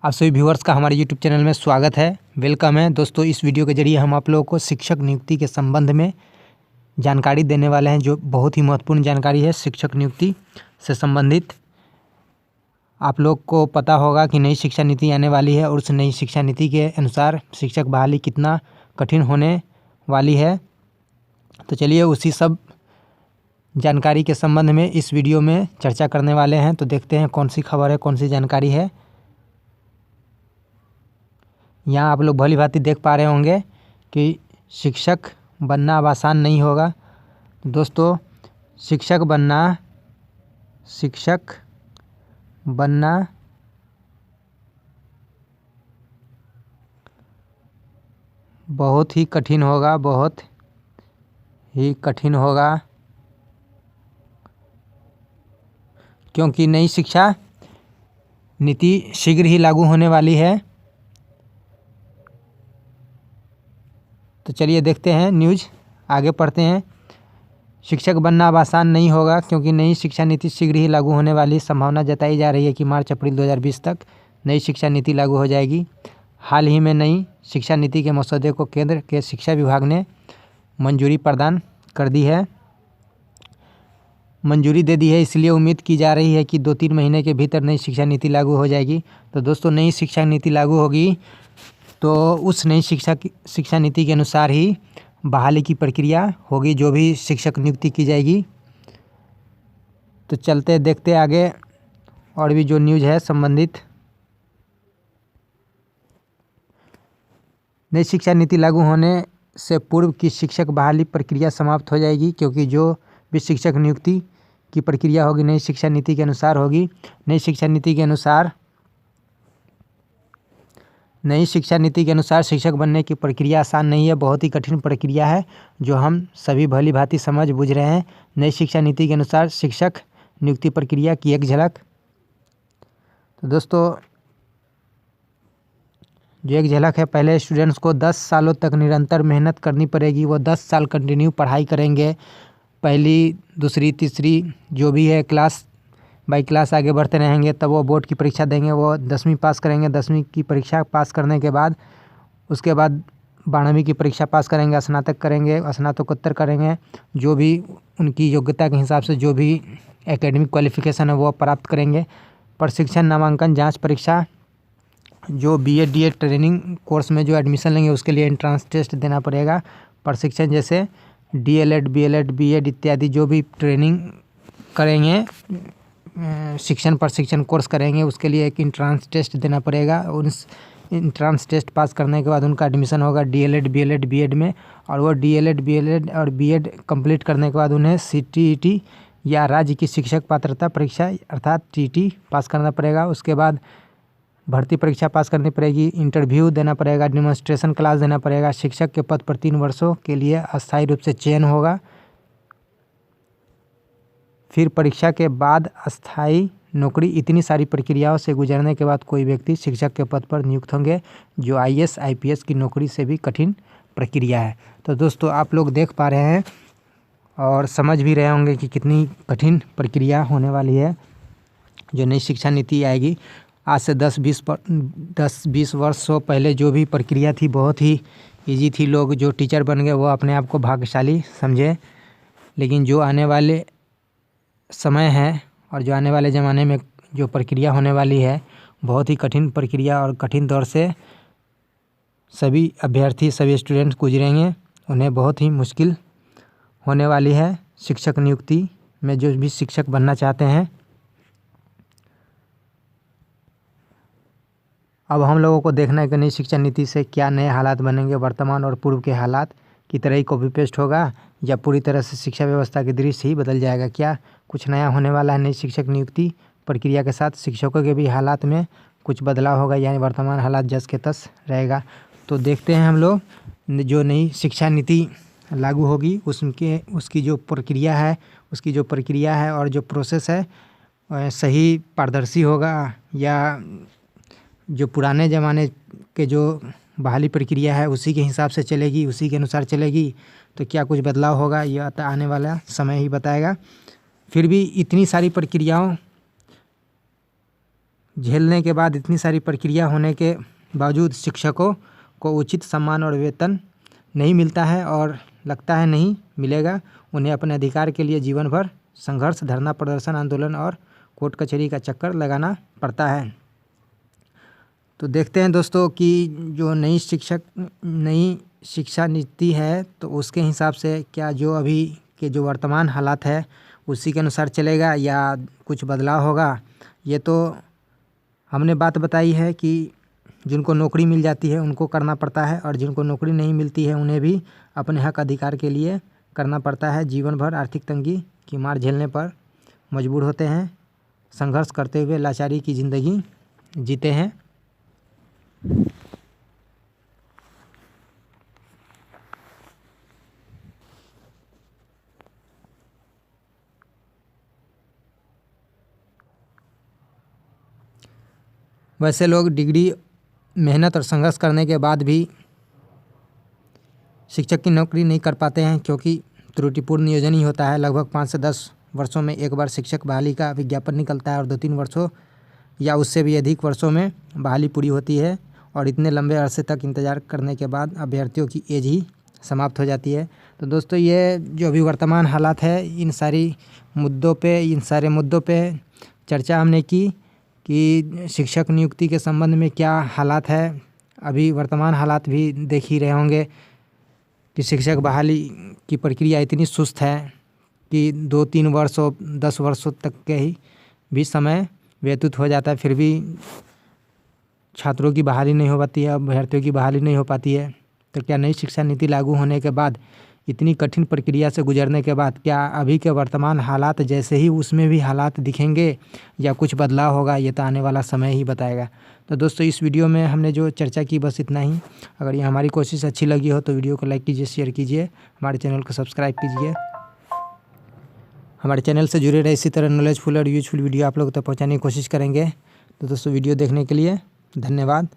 आप सभी व्यूअर्स का हमारे यूट्यूब चैनल में स्वागत है, वेलकम है। दोस्तों, इस वीडियो के जरिए हम आप लोगों को शिक्षक नियुक्ति के संबंध में जानकारी देने वाले हैं, जो बहुत ही महत्वपूर्ण जानकारी है शिक्षक नियुक्ति से संबंधित। आप लोग को पता होगा कि नई शिक्षा नीति आने वाली है और उस नई शिक्षा नीति के अनुसार शिक्षक बहाली कितना कठिन होने वाली है। तो चलिए उसी सब जानकारी के संबंध में इस वीडियो में चर्चा करने वाले हैं। तो देखते हैं कौन सी खबर है, कौन सी जानकारी है। यहाँ आप लोग भली भांति देख पा रहे होंगे कि शिक्षक बनना अब आसान नहीं होगा। दोस्तों, शिक्षक बनना बहुत ही कठिन होगा, बहुत ही कठिन होगा, क्योंकि नई शिक्षा नीति शीघ्र ही लागू होने वाली है। तो चलिए देखते हैं न्यूज़, आगे पढ़ते हैं। शिक्षक बनना अब आसान नहीं होगा क्योंकि नई शिक्षा नीति शीघ्र ही लागू होने वाली संभावना जताई जा रही है कि मार्च-अप्रैल 2020 तक नई शिक्षा नीति लागू हो जाएगी। हाल ही में नई शिक्षा नीति के मसौदे को केंद्र के शिक्षा विभाग ने मंजूरी प्रदान कर दी है, मंजूरी दे दी है। इसलिए उम्मीद की जा रही है कि 2-3 महीने के भीतर नई शिक्षा नीति लागू हो जाएगी। तो दोस्तों, नई शिक्षा नीति लागू होगी तो उस नई शिक्षा नीति के अनुसार ही बहाली की प्रक्रिया होगी, जो भी शिक्षक नियुक्ति की जाएगी। तो चलते देखते आगे और भी जो न्यूज़ है संबंधित। नई शिक्षा नीति लागू होने से पूर्व की शिक्षक बहाली प्रक्रिया समाप्त हो जाएगी, क्योंकि जो भी शिक्षक नियुक्ति की प्रक्रिया होगी नई शिक्षा नीति के अनुसार होगी। नई शिक्षा नीति के अनुसार शिक्षक बनने की प्रक्रिया आसान नहीं है, बहुत ही कठिन प्रक्रिया है, जो हम सभी भली भांति समझ बूझ रहे हैं। नई शिक्षा नीति के अनुसार शिक्षक नियुक्ति प्रक्रिया की एक झलक। तो दोस्तों, जो एक झलक है, पहले स्टूडेंट्स को 10 सालों तक निरंतर मेहनत करनी पड़ेगी। वो 10 साल कंटिन्यू पढ़ाई करेंगे, पहली, दूसरी, तीसरी जो भी है क्लास बाई क्लास आगे बढ़ते रहेंगे। तब वो बोर्ड की परीक्षा देंगे, वो 10वीं पास करेंगे। 10वीं की परीक्षा पास करने के बाद उसके बाद 12वीं की परीक्षा पास करेंगे, स्नातक करेंगे, स्नातकोत्तर करेंगे। जो भी उनकी योग्यता के हिसाब से जो भी एकेडमिक क्वालिफिकेशन है वो प्राप्त करेंगे। प्रशिक्षण, नामांकन, जांच परीक्षा, जो बीएड डीएड ट्रेनिंग कोर्स में जो एडमिशन लेंगे उसके लिए एंट्रेंस टेस्ट देना पड़ेगा। प्रशिक्षण जैसे डीएलएड, बीएलएड, बीएड इत्यादि जो भी ट्रेनिंग करेंगे, प्रशिक्षण कोर्स करेंगे, उसके लिए एक एंट्रेंस टेस्ट देना पड़ेगा। उस एंट्रेंस टेस्ट पास करने के बाद उनका एडमिशन होगा डीएलएड, बीएलएड, बीएड में। और वो डीएलएड, बीएलएड और बीएड कंप्लीट करने के बाद उन्हें सीटीईटी या राज्य की शिक्षक पात्रता परीक्षा अर्थात टीटी पास करना पड़ेगा। उसके बाद भर्ती परीक्षा पास करनी पड़ेगी, इंटरव्यू देना पड़ेगा, डेमोन्स्ट्रेशन क्लास देना पड़ेगा। शिक्षक के पद पर 3 वर्षों के लिए अस्थायी रूप से चयन होगा। फिर परीक्षा के बाद अस्थायी नौकरी। इतनी सारी प्रक्रियाओं से गुजरने के बाद कोई व्यक्ति शिक्षक के पद पर नियुक्त होंगे, जो आईएएस आईपीएस की नौकरी से भी कठिन प्रक्रिया है। तो दोस्तों, आप लोग देख पा रहे हैं और समझ भी रहे होंगे कि कितनी कठिन प्रक्रिया होने वाली है जो नई शिक्षा नीति आएगी। आज से 10-20 वर्षों पहले जो भी प्रक्रिया थी बहुत ही ईजी थी। लोग जो टीचर बन गए वो अपने आप को भाग्यशाली समझे। लेकिन जो आने वाले समय है और जो आने वाले ज़माने में जो प्रक्रिया होने वाली है बहुत ही कठिन प्रक्रिया और कठिन दौर से सभी अभ्यर्थी, सभी स्टूडेंट्स गुजरेंगे। उन्हें बहुत ही मुश्किल होने वाली है शिक्षक नियुक्ति में, जो भी शिक्षक बनना चाहते हैं। अब हम लोगों को देखना है कि नई शिक्षा नीति से क्या नए हालात बनेंगे। वर्तमान और पूर्व के हालात की तरह ही कॉपी पेस्ट होगा या पूरी तरह से शिक्षा व्यवस्था की दृश्य ही बदल जाएगा। क्या कुछ नया होने वाला है नई शिक्षक नियुक्ति प्रक्रिया के साथ? शिक्षकों के भी हालात में कुछ बदलाव होगा, यानी वर्तमान हालात जस के तस रहेगा। तो देखते हैं हम लोग, जो नई शिक्षा नीति लागू होगी उसकी जो प्रक्रिया है और जो प्रोसेस है सही पारदर्शी होगा, या जो पुराने ज़माने के जो बहाली प्रक्रिया है उसी के हिसाब से चलेगी, उसी के अनुसार चलेगी। तो क्या कुछ बदलाव होगा, यह आने वाला समय ही बताएगा। फिर भी इतनी सारी प्रक्रियाओं झेलने के बाद, इतनी सारी प्रक्रिया होने के बावजूद शिक्षकों को उचित सम्मान और वेतन नहीं मिलता है और लगता है नहीं मिलेगा। उन्हें अपने अधिकार के लिए जीवन भर संघर्ष, धरना प्रदर्शन, आंदोलन और कोर्ट कचहरी का चक्कर लगाना पड़ता है। तो देखते हैं दोस्तों कि जो नई शिक्षा नीति है तो उसके हिसाब से क्या जो अभी के जो वर्तमान हालात है उसी के अनुसार चलेगा या कुछ बदलाव होगा। ये तो हमने बात बताई है कि जिनको नौकरी मिल जाती है उनको करना पड़ता है और जिनको नौकरी नहीं मिलती है उन्हें भी अपने हक अधिकार के लिए करना पड़ता है। जीवन भर आर्थिक तंगी की मार झेलने पर मजबूर होते हैं, संघर्ष करते हुए लाचारी की ज़िंदगी जीते हैं। वैसे लोग डिग्री, मेहनत और संघर्ष करने के बाद भी शिक्षक की नौकरी नहीं कर पाते हैं क्योंकि त्रुटिपूर्ण नियोजन ही होता है। लगभग 5 से 10 वर्षों में एक बार शिक्षक बहाली का विज्ञापन निकलता है और 2-3 वर्षों या उससे भी अधिक वर्षों में बहाली पूरी होती है और इतने लंबे अरसे तक इंतज़ार करने के बाद अभ्यर्थियों की एज ही समाप्त हो जाती है। तो दोस्तों ये जो अभी वर्तमान हालात है इन सारे मुद्दों पे चर्चा हमने की कि शिक्षक नियुक्ति के संबंध में क्या हालात है। अभी वर्तमान हालात भी देख ही रहे होंगे कि शिक्षक बहाली की प्रक्रिया इतनी सुस्त है कि 2-3 वर्षों 10 वर्षों तक के ही भी समय व्यतीत हो जाता है, फिर भी छात्रों की बहाली नहीं हो पाती है, अभ्यर्थियों की बहाली नहीं हो पाती है। तो क्या नई शिक्षा नीति लागू होने के बाद, इतनी कठिन प्रक्रिया से गुजरने के बाद क्या अभी के वर्तमान हालात जैसे ही उसमें भी हालात दिखेंगे या कुछ बदलाव होगा, ये तो आने वाला समय ही बताएगा। तो दोस्तों इस वीडियो में हमने जो चर्चा की बस इतना ही। अगर ये हमारी कोशिश अच्छी लगी हो तो वीडियो को लाइक कीजिए, शेयर कीजिए, हमारे चैनल को सब्सक्राइब कीजिए। हमारे चैनल से जुड़े रहे, इसी तरह नॉलेजफुल और यूजफुल वीडियो आप लोगों तक पहुँचाने की कोशिश करेंगे। तो दोस्तों वीडियो देखने के लिए धन्यवाद।